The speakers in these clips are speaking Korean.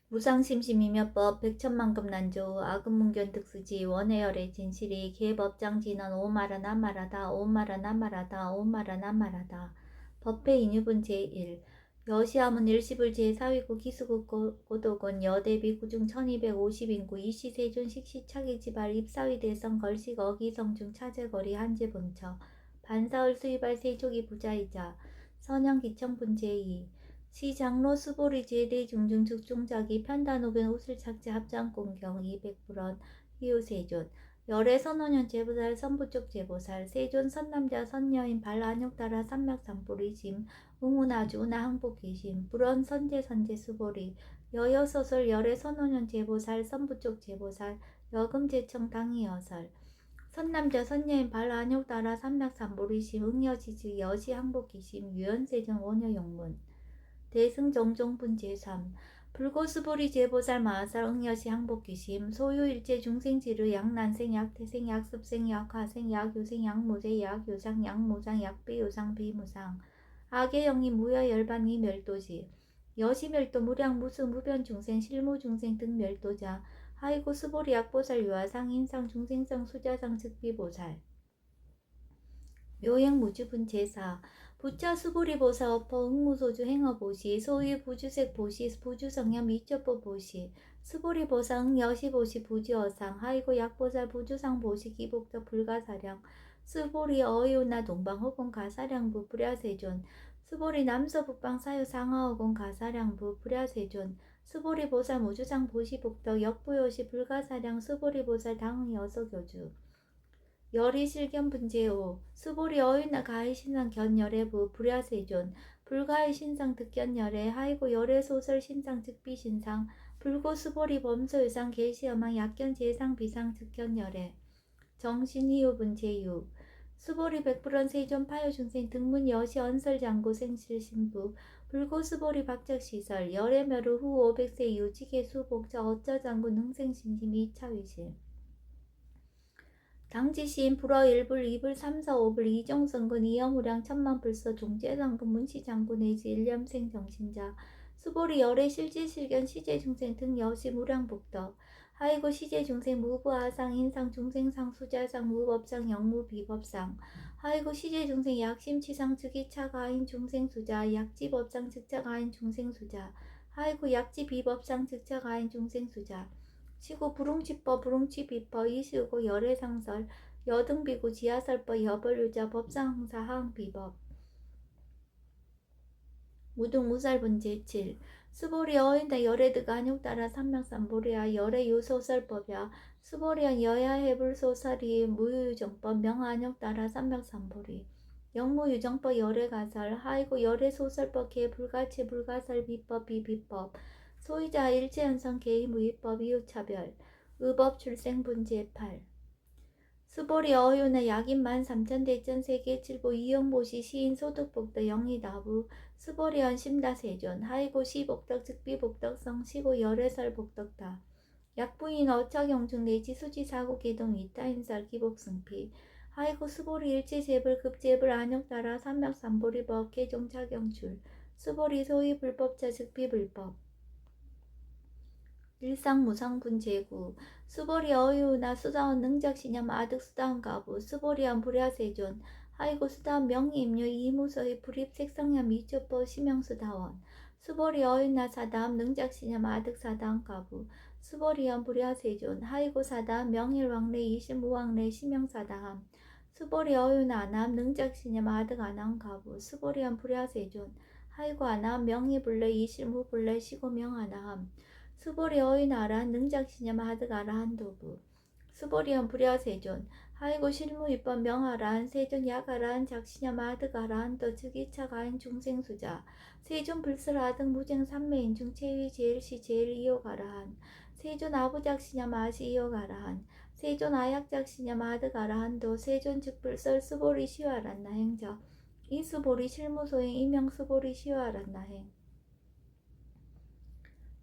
무상심심이며법 백천만급 난조 아금문견 득수지 원해열의 진실이 개법장진언 오마라 나마라다 오마라 나마라다 오마라 나마라다 법회 인유분 제1 여시하문 일시불 제4위구 기수국 고도군 여대비 구중 1250인구 이시세존 식시차기지발 입사위 대성 걸식 어기성중 차제거리 한제본처 반사을 수입할 세족이 부자이자 선영기청분 제2 시장로 수보리 제대 중중 즉중자기 편단후변 우슬 착지 합장 공경 200불원 희우세존 열애 선원년 제보살 선부쪽 제보살 세존 선남자 선여인 발안욕 따라 삼맥삼보리 짐 응우나주 우나 항복기심 불원 선제 수보리 여여소설 열애 선원년 제보살 선부쪽 제보살 여금제청 당이여설 선남자 선여인 발안욕 따라 삼맥삼보리심 응여지지 여시 항복기심 유연세존 원여용문 대승정종분 제3 불고수보리 제보살 마하살 응여시 항복기심 소유일제 중생지르 약난생약 태생약 습생약 화생약 요생약 모제약 요상약 모장약 비요상 비무상 악의영이 무여열반 이멸도지 여시멸도 무량 무수 무변 중생 실무 중생 등 멸도자 하이고 수보리 약보살 유아상 인상 중생성 수자상 즉비보살 묘행무주분 제4 부차 수보리 보사 어퍼 응무소주 행어보시 소유 부주색 보시 부주성염 이첩보 보시 수보리 보사 응여시 보시 부주어상 하이고 약보살 부주상 보시 기복적 불가사량 수보리 어이오나 동방호공 가사량부 불야세존 수보리 남서북방 사유 상하호공 가사량부 불야세존 수보리 보살 무주상 보시 복덕 역부요시 불가사량 수보리 보살 당의 여서교주 열이 실견분제오 수보리 어윤나 가히 신상 견열애부 불야세존 불가히 신상 득견열애 하이고 열애 소설 신상 즉비 신상 불고 수보리 범소유상 계시여망 약견 제상 비상 득견열애 정신이유분 제6 수보리 백불원 세존 파요중생 등문 여시 언설장고 생실 신부 불고 수보리 박적시설 열애멸우 후 500세 이후 지계수 복자 어쩌장구 능생신심 2차위실 당지시인 불어 1불 2불 3사 5불 이정성근 이영우량 천만불서 종제상근 문시장군 내지 일념생 정신자 수보리 열애 실지실견 시제중생 등 여시 무량복덕 하이고 시제중생 무부하상 인상 중생상 수자상 무법상 영무비법상 하이고 시제중생 약심치상 즉이차가인 중생수자 약지법상 즉자가인 중생수자 하이고 약지비법상 즉자가인 중생수자 시고 부릉치법 부릉치비법 이시우고 열애상설 여등비구 지하설법 여벌유자 법상항사 하항비법 무등무살분 제7 수보리 어인다 열애드가 한욕따라 삼명삼보리야 열애유소설법이야 수보리한 여야해불소설이 무유유정법 명한욕따라 삼명삼보리 영무유정법 열애가설 하이고 열애소설법 개불가치 불가설 비법 비비법 소유자 일체현상 개의무위법 이유차별 의법 출생분 제8 수보리 어유나 약인만 3천대천 세계칠보 이영보시 시인 소득복덕 영리다부 수보리언 심다세존 하이고 시복덕 즉비복덕성 시고 열애설 복덕다 약부인 어처경중 내지 수지사고 개동 이타인설 기복승피 하이고 수보리 일체재불 급재불 안욕따라 삼맥삼보리법 개종차경출 수보리 소위 불법자 즉비불법 일상무상분 제구 수보리 어유나 수다원 능작신념 아득수다원 가부 수보리한 불야세존 하이고 수다원 명의임료 이무서의 불입 색성염 이초법 시명수다원 수보리 어유나 사다함 능작신념 아득사다원 가부 수보리한 불야세존 하이고 사다함 명일왕래 이실무왕래 시명사다함 수보리 어유나 아남 능작신념 아득 아남 가부 수보리한 불야세존 하이고 아남 명의불래 이실무불래 시고명하나함 수보리 어인아란 능작신념 하득아라한 도부 수보리언 불야세존 하이고 실무입법 명하라한 세존 약아라한 작신념 하득아라한 도 즉이차가인 중생수자 세존 불설하득 무쟁 삼매인 중 체위 제일시 제일 이요가라한 세존 아부작신념 아시 이요가라한 세존 아약작신념 하득아라한 도 세존 즉불설 수보리 시와란나 행적 이수보리 실무소행 이명수보리 시와란나 행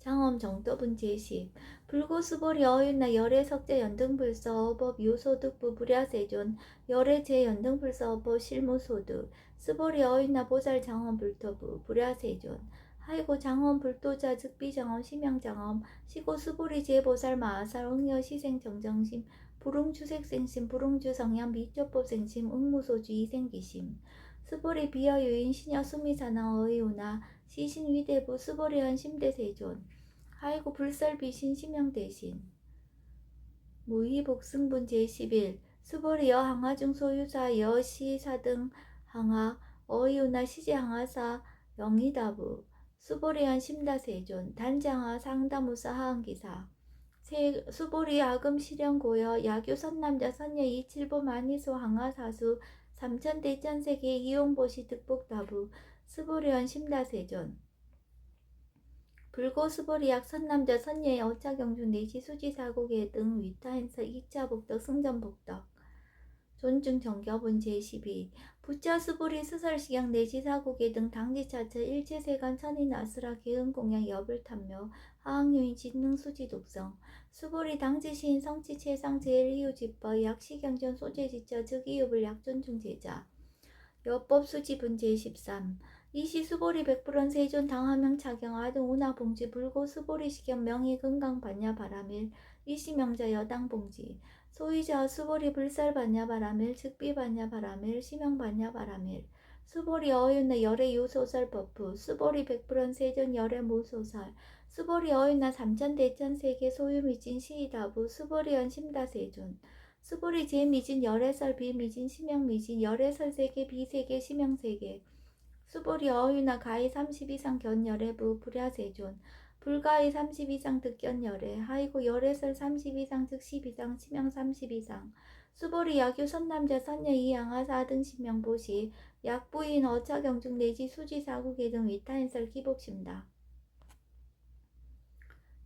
장엄 정도분 제10 불고수보리 어윤나 열애석제 연등불서 어법 요소득부 불야세존 열애제 연등불서 어법 실무소득 수보리 어윤나 보살 장엄 불토부 불야세존 하이고 장엄 불도자 즉비장엄 심양장엄 시고 수보리 제보살 마하살 응여 시생 정정심 불응주색생심 불응주 성향 미조법 생심 응무소주 이생기심 수보리 비여 유인 시녀 수미사나 어이오나 시신 위대부 수보리 헌심대세존 하이고 불설 비신 심양대신 무의복승분 제11 수보리 여항하중 소유사 여시사등 항하 어이오나 시제항하사 영희다부 수보리한 심다세존 단장하 상다무사 하은기사 수보리 아금 실현고여 야교 선남자 선녀 이칠보 만이소 항하사수 삼천대천세계 이용보시 득복다부 수보리한 심다세존 불고 수보리약 선남자 선녀의 어차경주 내지 수지사고계 등 위타행사 2차 복덕 승전복덕 존중 정겨본 제12 부자 수보리 수설식양 내지사고계 등 당지차처 일체세간 천인아수라 계은공양 여불탐묘 하학요인 진능수지 독성 수보리 당지시인 성치 최상 제일희우지법 약시경전 소재지처 즉이유불 약존중 제자 여법수지분 제13 이시 수보리 백불원 세존 당하명 차경 아등 운하봉지 불고 수보리 시경 명의 건강 반야 바라밀 이시 명자 여당 봉지 소유자 수보리 불살 반야 바라밀 즉비 반야 바라밀 시명 반야 바라밀 수보리 어윤나 열애 유소설 버프 수보리 백불원 세존 열애 무소설 수보리 어윤나 삼천대천 세계 소유미진 시이다부 수보리 연심다 세존 수보리 제미진 열애설 비미진 시명미진 열애설 세계 비세계 시명세계 수보리 어유나 가히 30 이상 견열애부 불야세존 불가히 30 이상 득견열애 하이고 열애설 30 이상 득10 이상 시명 30 이상 수보리 야규 선남자 선녀 이양하 4등 시명보시 약부인 어차경중 내지 수지사구계 등 위타인설 기복심다.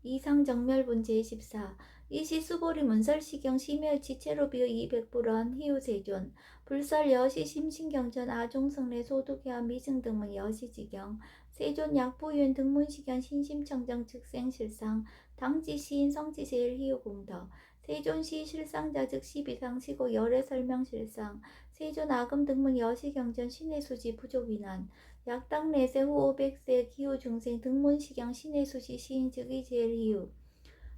이상정멸분 제14 이시 수보리 문설시경 심혈치 체로비의 200불원 희우세존 불설 여시 심신경전 아종성례 소득회와 미승 등문 여시지경 세존 약부윤 등문시견 신심청정 즉생실상 당지시인 성지제일 희우공덕 세존시 실상자 즉 12상 시고 열애 설명실상 세존 아금 등문 여시경전 신의수지 부족위난 약당 내세 후 500세 기후 중생 등문시경 신의수시 시인 즉이 제일 희우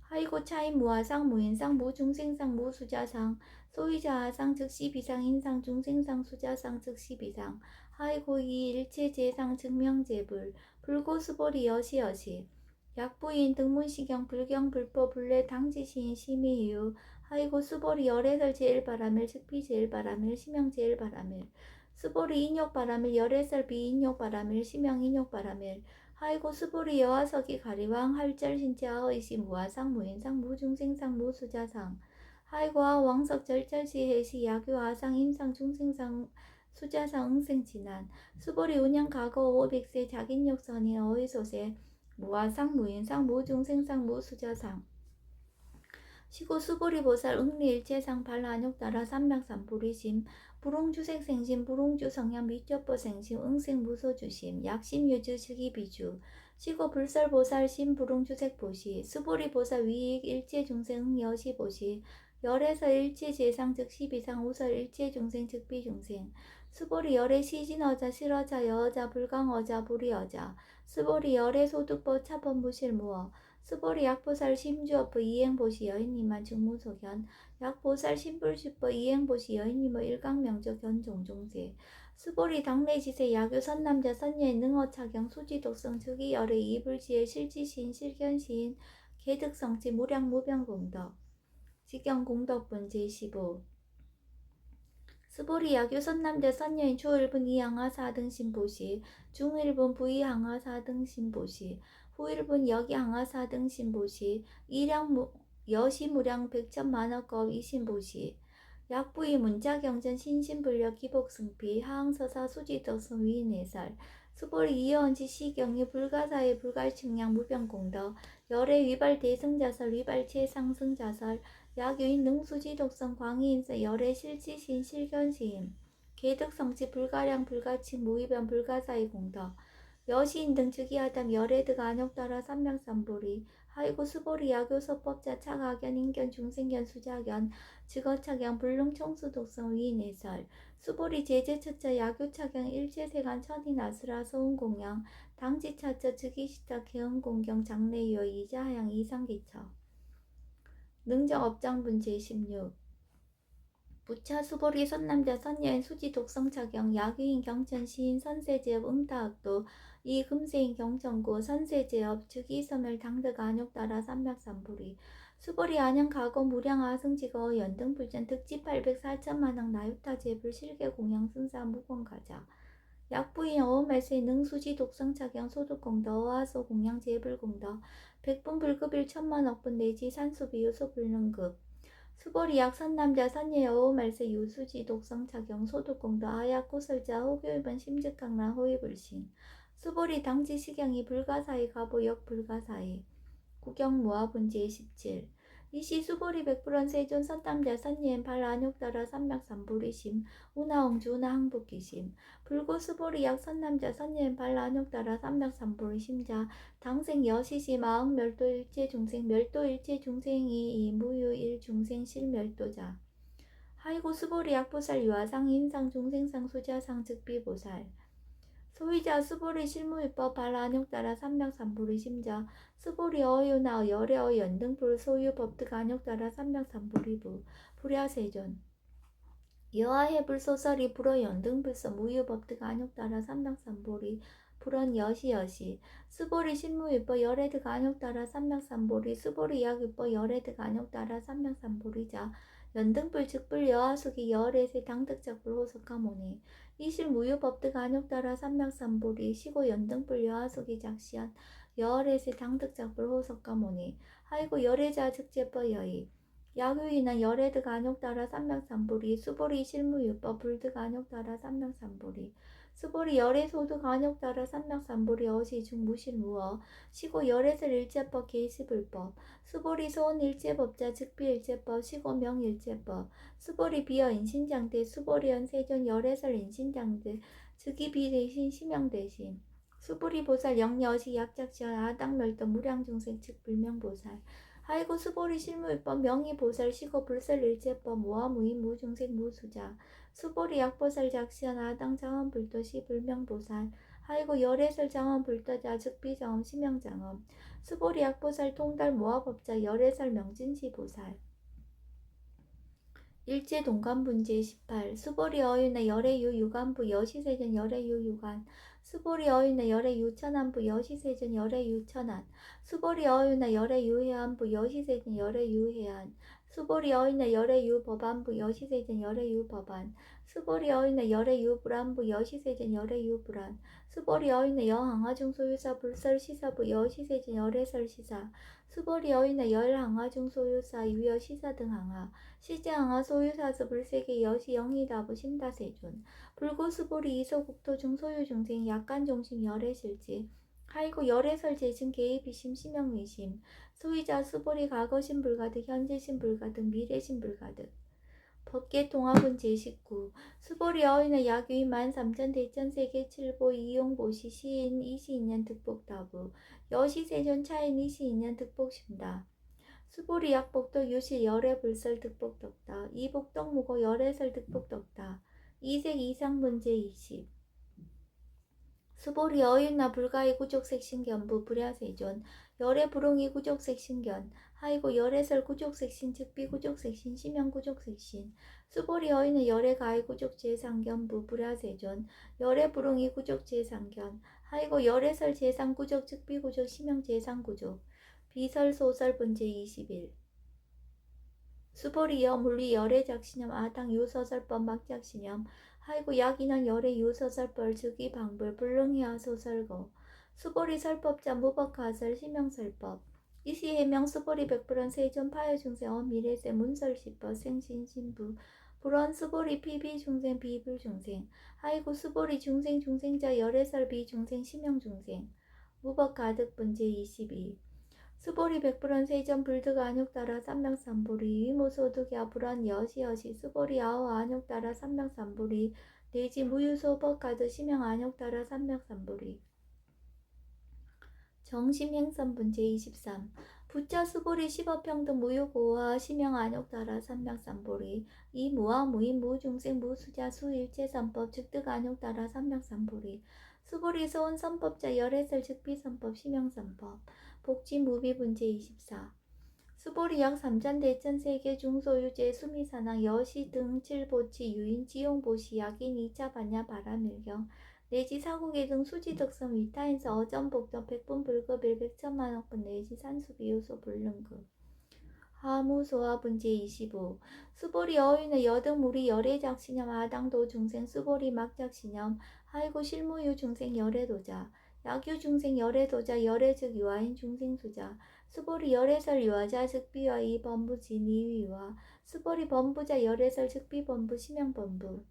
하이고 차인 무아상 무인상 무중생상 무수자상 소위자하상 즉 12상 인상 중생상 수자상 즉 12상 하이고 이 일체제상 증명제불 불고수보리 여시여시 약부인 등문시경 불경 불법 불례 당지시인 심의유 하이고 수보리 열애설 제일바라밀 즉비 제일바라밀 시명 제일바라밀 수보리 인욕바라밀 열애설 비인욕바라밀 시명 인욕바라밀 하이고 수보리 여화석이 가리왕 할절신자허이시 무아상 무인상 무중생상 무수자상 하이고와 왕석 절절시 해시 야교 아상 임상 중생상 수자상 응생진한 수보리 운양 과거 500세 자긴욕선이 어이소세 무아상 무인상 무중생상 무수자상 시고 수보리 보살 응리일체상 발라안욕따라 삼맥삼불이심 불홍주색생심 불홍주성향 미적보생심 응생무소주심 약심유주 즉이비주 시고 불설보살심 불홍주색보시 수보리보살 위익 일체중생 여시보시 열에서 일체제상 즉 12상 우설 일체중생 즉비중생 수보리 열의 시진어자 실어자 여어자 불강어자 불이어자 수보리 열의 소득법 차범무실무어 수보리 약보살 심주어프 이행보시 여인님만 증무소견 약보살 심불주법 이행보시 여인님의 일강명적 견종종세 수보리 당내지세 야교 선남자 선녀의 능어차경 수지독성 즉이열의 이불지의 실지시인 실견시인 개득성치 무량무병공덕 직경공덕분 제15 수보리 야교 선남자 선녀인 초일분 이항하 4등 신보시 중일분 부이항하 4등 신보시 후일분 여기항하 4등 신보시 이량 여시무량 백천만억겁 이신보시 약부이 문자경전 신신불력 기복승피 하항서사 수지덕성 위인해설 수보리 이어언지 시경이 불가사의 불갈측량 무병공덕 열의 위발 대승자설 위발체 상승자설 약유인 능수지독성 광의인서 열의 실지신 실견시임 개득성치 불가량 불가측 무위변 불가사의 공덕 여시인 등 즉이하담 열애득 안욕따라 삼명삼보리 하이고 수보리 야교서법자 차가견 인견 중생견 수자견 즉어차경 불능총수독성 위인해설 수보리 제재처자 야교차경 일체세간 천인아수라 소운공양 당지차처 즉위시차 개헌공경 장래유어 이자하양 이상기처 능정업장분 제16 부차 수보리 선남자 선여인 수지 독성차경 야귀인 경천 시인 선세제업 응타학도 이금세인 경천구 선세제업 즉이섬을 당득 안욕따라 삼맥삼부리 수보리 안양 가고 무량 아승지거 연등불전 득지 804천만왕 나유타 제불 실계 공양 승사 무공가자 약부인 어음말세 능수지 독성차경 소득공더 어하소 공양 제불공더 백분 불급일 천만억분 내지 산수비유 소불능급 수보리 약선남자 선예 어음말세 유수지 독성차경 소득공더 아약구설자 호교일번 심즉강란 호위불신 수보리 당지시경이 불가사의 가보역 불가사의 구경모아분지 17 이시 수보리 백불원 세존 선남자 선예엔 발안욕따라 삼맥삼보리심 우나홍주 우나항복기심 불고 수보리 약 선남자 선예엔 발안욕따라 삼맥삼보리심자 당생 여시시 마흥 멸도 일체 중생 멸도 일체 중생이 이 무유 일 중생 실멸도자 하이고 수보리 약보살 유아상 인상 중생상 수자상 즉비보살 소위자 수보리 실무위법 발안욕따라 삼맥삼보리 심자 수보리 어유나 열애어 연등불 소유 법득 안욕따라 삼맥삼보리부 불야세존 여하해불 소설이 불어 연등불서 무유 법득 안욕따라 삼맥삼보리 불언 여시여시 수보리 실무위법 열애득 안욕따라 삼맥삼보리 수보리 약위법 열애득 안욕따라 삼맥삼보리자 연등불 즉불 여하숙이 열애세 당득작불 호석하모니 이실 무유법득 안욕따라 삼맥삼보리 시고 연등불 여하숙이 작시한 열애세 당득작불 호석하모니 하이고 열애자 즉제법 여의 야유이나 열애득 안욕따라 삼맥삼보리 수보리 실무유법 불득 안욕따라 삼맥삼보리 수보리 열애소득 안욕따라 삼맥삼보리 어시중 무실무어 시고 열애설 일제법 개시불법 수보리 소원 일제법자 즉비일제법 시고 명일제법 수보리 비어 인신장대 수보리연 세존 열애설 인신장대 즉이 비대신 심영대신 수보리 보살 영여시 약작시연 아당멸도 무량중생 즉 불명보살 하이고 수보리 실무위법 명의보살 시고 불설 일제법 모아무인 무중생 무수자 수보리 약보살 작시연 아당 장엄불도시 불명보살 하이고 열애설 장엄불도자 즉비장엄 심영장엄 수보리 약보살 통달 모아법자 열애설 명진시 보살 일제 동간분제 18 수보리 어윤의 열애유 유간부 여시세전 열애유 유간 수보리 어윤의 열애유 천안부 여시세전 열애유 천안 수보리 어윤의 열애유 해안부 여시세전 열애유 해안 수보리 어윤의 열애유 법안부 여시세전 열애유 법안 수보리 어윤의 열애유 불안부 여시세전 열애유 불안 수보리 어윤의 여항아중 소유사 불설 시사부 여시세전 열애설 시사 수보리 어윤의 열항아중 소유사 유여 시사 등 항아 시제항아 소유사수 불세계 여시 영희다부 심다세존 불고수보리 이소국토중 소유중생 약간종심 열애실지 하이고 열애설 재증 개입이심 심영의심 소위자 수보리 과거심 불가득 현재심 불가득 미래심 불가득 법계 통합은 제19 수보리 어인의 약유인 13,000 대천세계 7보 이용보시 시인 22년 득복다부 여시세존 차인 22년 득복심다 수보리 약복도 유실 열애 불설 득복덕다 이복덕 무고 열애설 득복덕다 이색 이상문제 20 수보리 어윤나 불가의 구족색신견부 불야세존 열애 불응이 구족색신견 하이고 열애설 구족색신 즉비 구족색신 심형 구족색신 수보리 어윤의 열애 가의 구족제상견부 불야세존 열애 불응이 구족제상견 하이고 열애설 제상 구족 즉비 구족 심형 제상 구족 비설 소설 분제 21 수보리 여 물리 열애 작신염 아당 유서설법 막작신염 하이고 약인한 열애 유서설벌 즉이 방불 불능이하 소설고 수보리 설법자 무법가설 심형설법 이시 해명 수보리 백불원 세존 파여중생 어미래세 문설시법 생신신부 불원 수보리 피비중생 비불중생 하이고 수보리 중생 중생자 열애설 비중생 심형중생 무법가득 분제 22 수보리 백불원 세전 불득 안욕따라 삼맥삼보리 위무소득야 불원 여시여시 수보리 아호 안욕따라 삼맥삼보리 내지 무유소법가드 심형 안욕따라 삼맥삼보리 정심행선분제 23 부자 수보리 십업평등 무유고와 심형 안욕따라 삼맥삼보리 이무와 무인 무중생 무수자 수일체선법 즉득 안욕따라 삼맥삼보리 수보리 소원 선법자 열애설 즉비선법 심형선법 복지무비분제 24 수보리 약 3전 대천 세계 중소유재 수미산항 여시 등 칠보치 유인 지용보시 약인 2차 반야 바라밀경 내지 사국의 등 수지덕성 위타인서 어전복덕 백분불급일 백천만억분 내지 산수비요소 불능급 하무소화분제 25 수보리 어윤의 여등무리 열애작신염 아당도 중생 수보리 막작신염 하이고 실무유 중생 열애도자 약유 중생 열애도자 열애즉 유아인 중생수자 수보리 열애설 유아자 즉비와 이 범부지 니위와 수보리 범부자 열애설 즉비범부 심형범부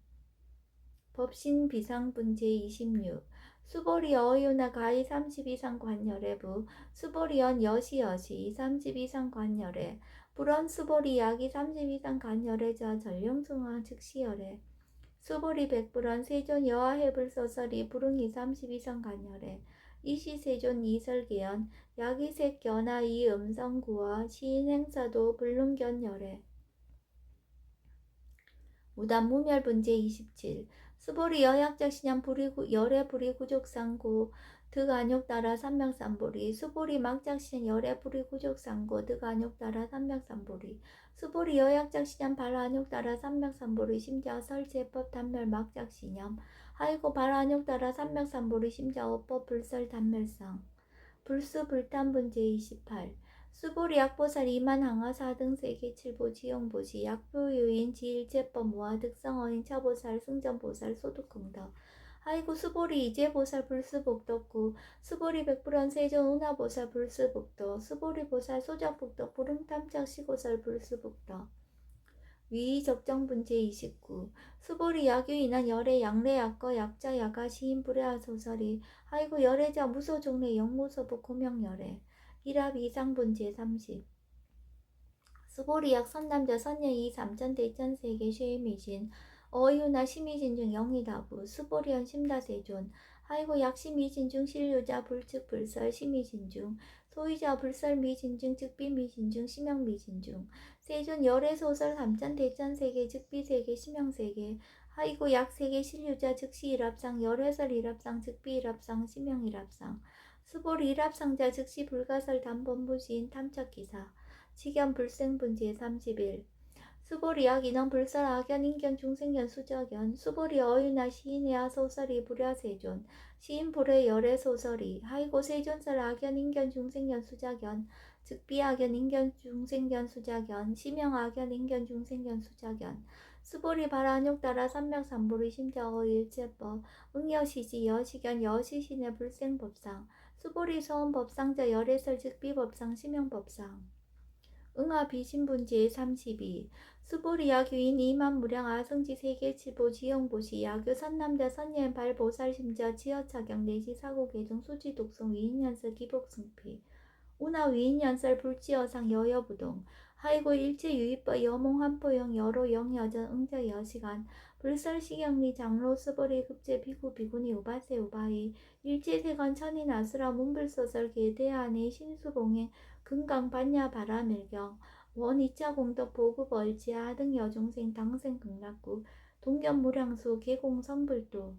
법신 비상분제 26 수보리 어유나 가히 30 이상 관열애부 수보리언 여시 30 이상 관열애 불언 수보리 약이 30 이상 간열애자 전령승화 즉시열애 수보리 백불언 세존 여하해불 소설이 불응이 30 이상 간열애 이시세존 이설계연 약이색 견하 이 음성구와 시인행사도 불능견열애 무단 무멸분제 27 수보리 여약적 신ям 열애 불이 구족상고 득안욕 따라 삼명삼보리 수보리 막작 신ям 열애 불이 구족상고 득안욕 따라 삼명삼보리 수보리 여약적 신ям 발안욕 따라 삼명삼보리 심자 설제법 단멸 막작 신ям 하이고 발안욕 따라 삼명삼보리 심자 어법 불설 단멸상 불수 불탄분제 28 수보리 약보살 이만 항하 4등 세계 7보 지용보시 약보유인 지일제법 모아 득성어인 차보살 승전보살 소득공덕 하이고 수보리 이제보살 불수복덕구 수보리 백불원 세존 운하보살 불수복덕 수보리보살 소작복덕 불응탐착 시고살 불수복덕 위적정분제 29 수보리 약유인한 열애 양래 약거 약자 야가 시인 불애하 소설이 하이고 열애자 무소종래 영무소복 고명열애 일합 이상분제 30 수보리 약 선남자 선녀이 3천 대천 세계 쉐미진 어유나 심의진 중 영이다부 수보리언 심다세존 하이고 약 심의진 중 실유자 불측 불설 심의진 중 소유자 불설 미진 중 즉비 미진 중 심형 미진 중 세존 열애 소설 3천 대천 세계 즉비 세계 심형 세계 하이고 약 세계 실유자 즉시 일합상 열애설 일합상 즉비 일합상 심형 일합상 수보리 일합상자 즉시 불가설 단본부지인 탐착기사 직연 불생분제 31 수보리 약 인원 불설 악연 인견 중생견 수적연 수보리 어유나 시인의하 소설이 불야세존 시인 불의 열애 소설이 하이고 세존설 악연 인견 중생견 수작연 즉비 악연 인견 중생견 수작연 심형 악연 인견 중생견 수작연 수보리 발안욕 따라 삼명삼보리 심자어 일체법 응여시지 여시견 여시신의 불생법상 수보리 소원법상자 열애설 즉비법상 심형법상 응하 비신분제 32 수보리 약유인 이만무량 아성지 세계 칠보 지형보시 약유 선남자 선예인 발보살 심자 지어차경 내지 사고계정 수지 독성 위인연설 기복승피 운하 위인연설 불지어상 여여부동 하이고 일체유입법 여몽 한포영 여로 영여전 응자 여시간 불설시경리 장로 수보리 급제 비구 비구니 우바세 우바이 일체세건 천인 아수라 문불소설 계대안의 신수봉행 금강 반야 바라밀경 원 2차 공덕 보급 얼지하 등 여중생 당생 극락구 동견무량수 계공 성불도